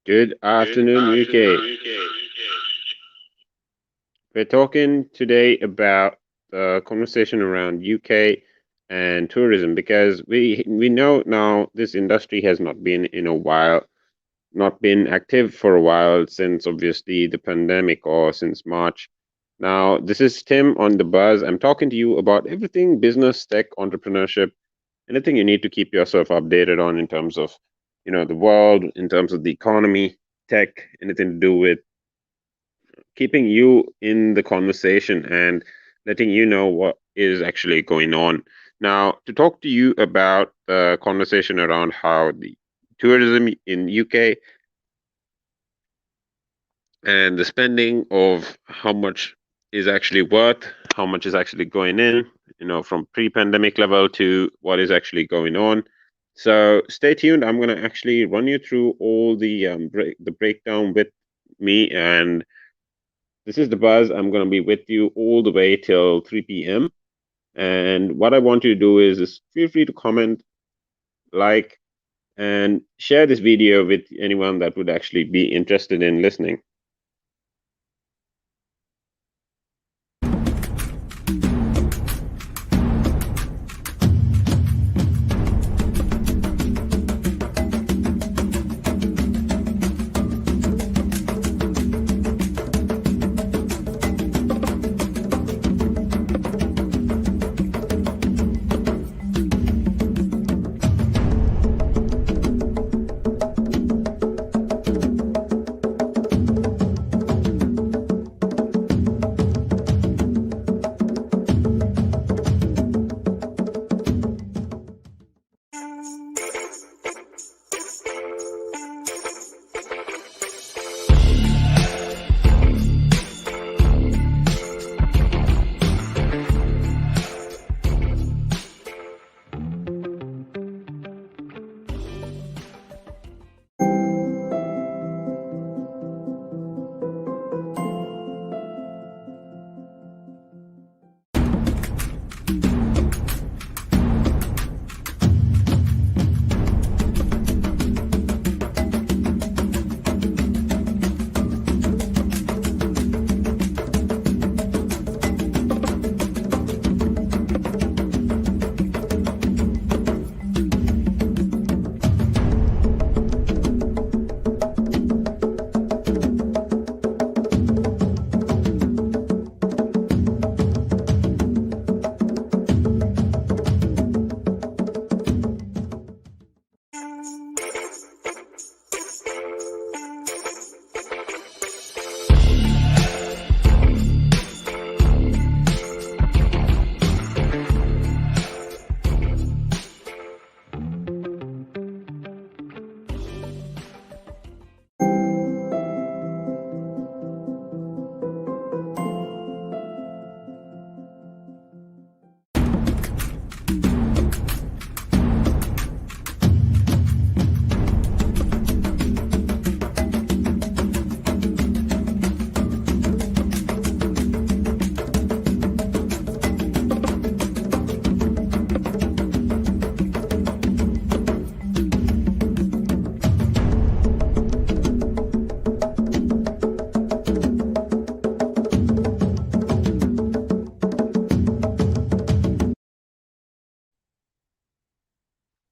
Good afternoon, UK. We're talking today about the conversation around UK and tourism because we know now this industry has not been in a while, not been active for a while since obviously the pandemic or since March. Now, this is Tim on the buzz. I'm talking to you about everything business, tech, entrepreneurship, anything you need to keep yourself updated on in terms of, the world, in terms of the economy, tech, anything to do with keeping you in the conversation and letting you know what is actually going on. Now, to talk to you about the conversation around how the tourism in UK and the spending of how much is actually worth, how much is actually going in, from pre-pandemic level to what is actually going on. So stay tuned. I'm going to actually run you through all the breakdown with me, and this is the buzz. I'm going to be with you all the way till 3 p.m. And what I want you to do is feel free to comment, like, and share this video with anyone that would actually be interested in listening.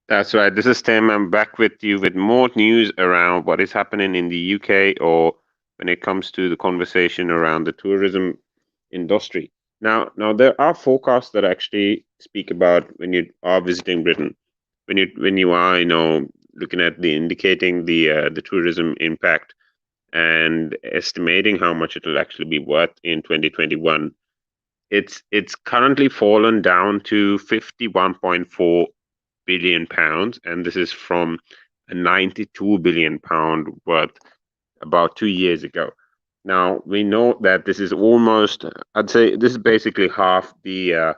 That's right. This is Tim. I'm back with you with more news around what is happening in the UK or when it comes to the conversation around the tourism industry. Now there are forecasts that actually speak about when you are visiting Britain, when you are, looking at the indicating the tourism impact and estimating how much it will actually be worth in 2021. It's currently fallen down to 51.4 billion pounds, and this is from a 92 billion pound worth about 2 years ago. Now we know that this is almost, I'd say, this is basically half the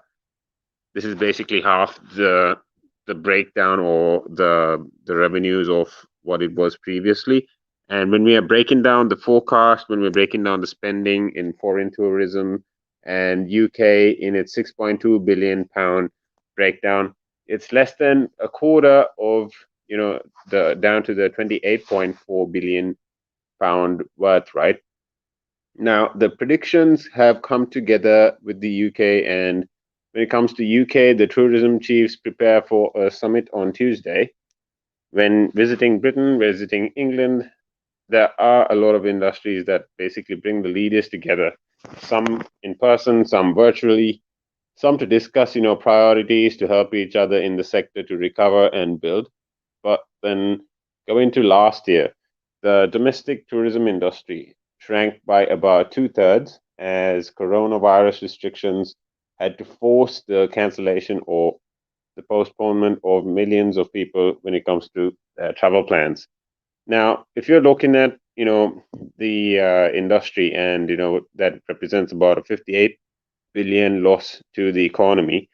breakdown or the revenues of what it was previously. And when we are breaking down the forecast, when we're breaking down the spending in foreign tourism and UK in its 6.2 billion pound breakdown, it's less than a quarter of, the down to the 28.4 billion pound worth, right? Now, the predictions have come together with the UK, and when it comes to UK, the tourism chiefs prepare for a summit on Tuesday. When visiting Britain, visiting England, there are a lot of industries that basically bring the leaders together, some in person, some virtually, some to discuss, priorities to help each other in the sector to recover and build. But then going to last year, the domestic tourism industry shrank by about two-thirds as coronavirus restrictions had to force the cancellation or the postponement of millions of people when it comes to travel plans. Now, if you're looking at, the industry, and that represents about a 58 billion loss to the economy.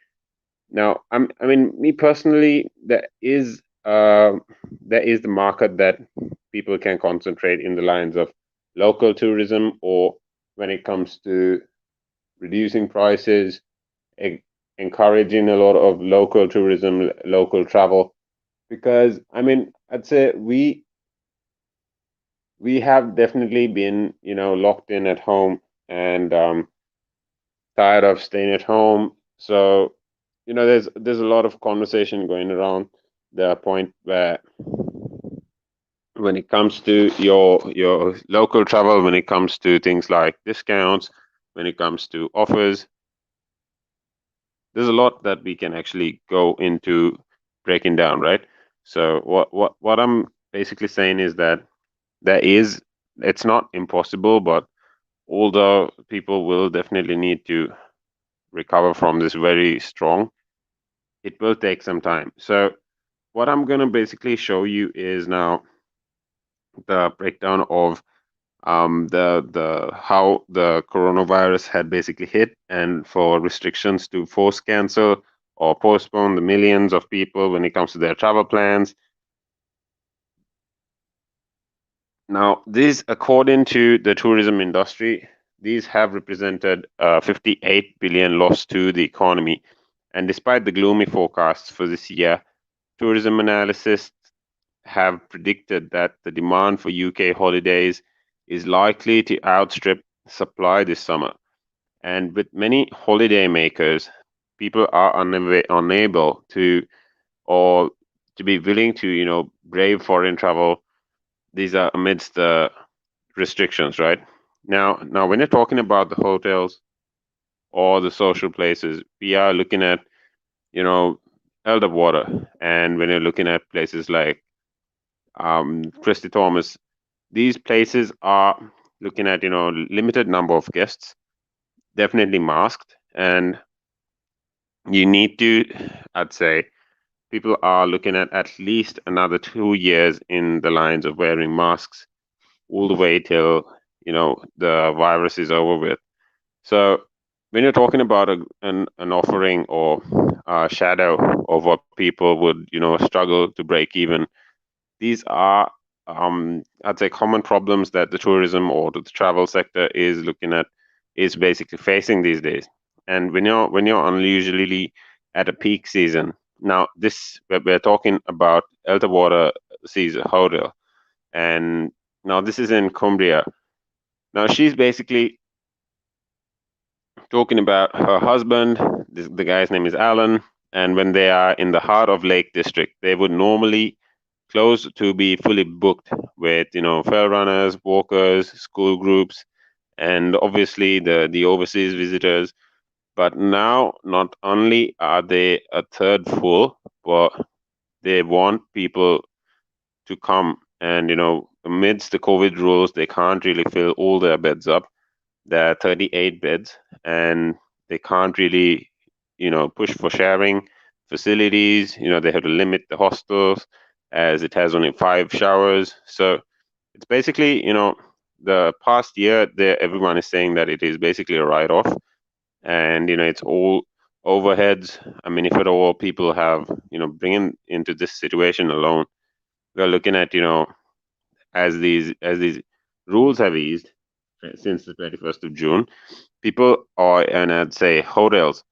Now, I mean, me personally, there is the market that people can concentrate in the lines of local tourism, or when it comes to reducing prices, e- encouraging a lot of local tourism, local travel. Because I mean, I'd say we have definitely been, locked in at home, and tired of staying at home. So, there's a lot of conversation going around the point where when it comes to your local travel, when it comes to things like discounts, when it comes to offers, there's a lot that we can actually go into breaking down, right? So what I'm basically saying is that there is it's not impossible, but although people will definitely need to recover from this very strong, it will take some time. So what I'm going to basically show you is now the breakdown of the how the coronavirus had basically hit, and for restrictions to force cancel or postpone the millions of people when it comes to their travel plans. Now, these, according to the tourism industry, these have represented 58 billion loss to the economy. And despite the gloomy forecasts for this year, tourism analysts have predicted that the demand for UK holidays is likely to outstrip supply this summer. And with many holiday makers, people are unable to, or to be willing to, brave foreign travel. These are amidst the restrictions, right? Now, when you're talking about the hotels or the social places, we are looking at, you know, Elder Water, and when you're looking at places like Christy Thomas, these places are looking at, limited number of guests, definitely masked, and you need to, I'd say, people are looking at least another 2 years in the lines of wearing masks all the way till, the virus is over with. So when you're talking about an offering or a shadow of what people would, struggle to break even, these are, I'd say, common problems that the tourism or the travel sector is looking at, is basically facing these days. And when you're unusually at a peak season, now this we're talking about Elterwater Seas Hotel, and now this is in Cumbria. Now she's basically talking about her husband. The guy's name is Alan, and when they are in the heart of Lake District, they would normally close to be fully booked with, trail runners, walkers, school groups, and obviously the overseas visitors. But now, not only are they a third full, but they want people to come. And amidst the COVID rules, they can't really fill all their beds up. There are 38 beds, and they can't really, push for sharing facilities. They have to limit the hostels as it has only 5 showers. So it's basically, the past year, there everyone is saying that it is basically a write-off, and it's all overheads. I mean, if at all people have, bringing into this situation alone, we're looking at, as these rules have eased since the 21st of June, people are, and I'd say hotels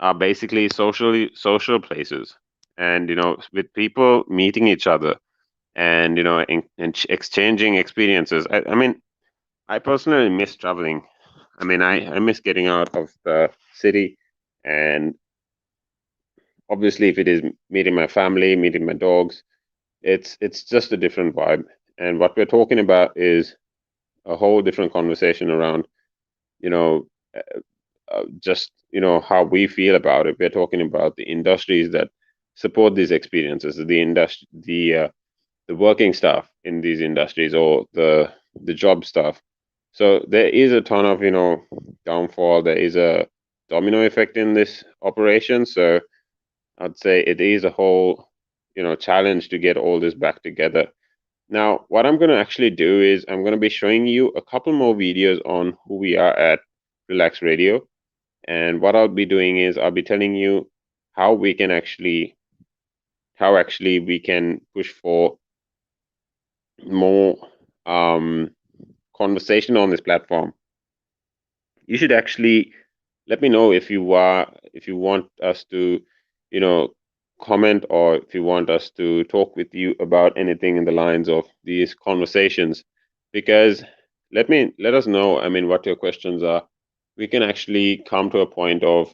are basically social places, and with people meeting each other and exchanging experiences. I mean, I personally miss traveling. I mean, I miss getting out of the city, and obviously, if it is meeting my family, meeting my dogs, it's just a different vibe. And what we're talking about is a whole different conversation around, you know, just how we feel about it. We're talking about the industries that support these experiences, the working stuff in these industries, or the job stuff. So there is a ton of downfall. There is a domino effect in this operation. So I'd say it is a whole challenge to get all this back together. Now, what I'm going to actually do is I'm going to be showing you a couple more videos on who we are at Relax Radio. And what I'll be doing is I'll be telling you how we can how actually we can push for more conversation on this platform. You should actually let me know if you want us to, you know, comment, or if you want us to talk with you about anything in the lines of these conversations, because let us know, I mean, what your questions are. We can actually come to a point of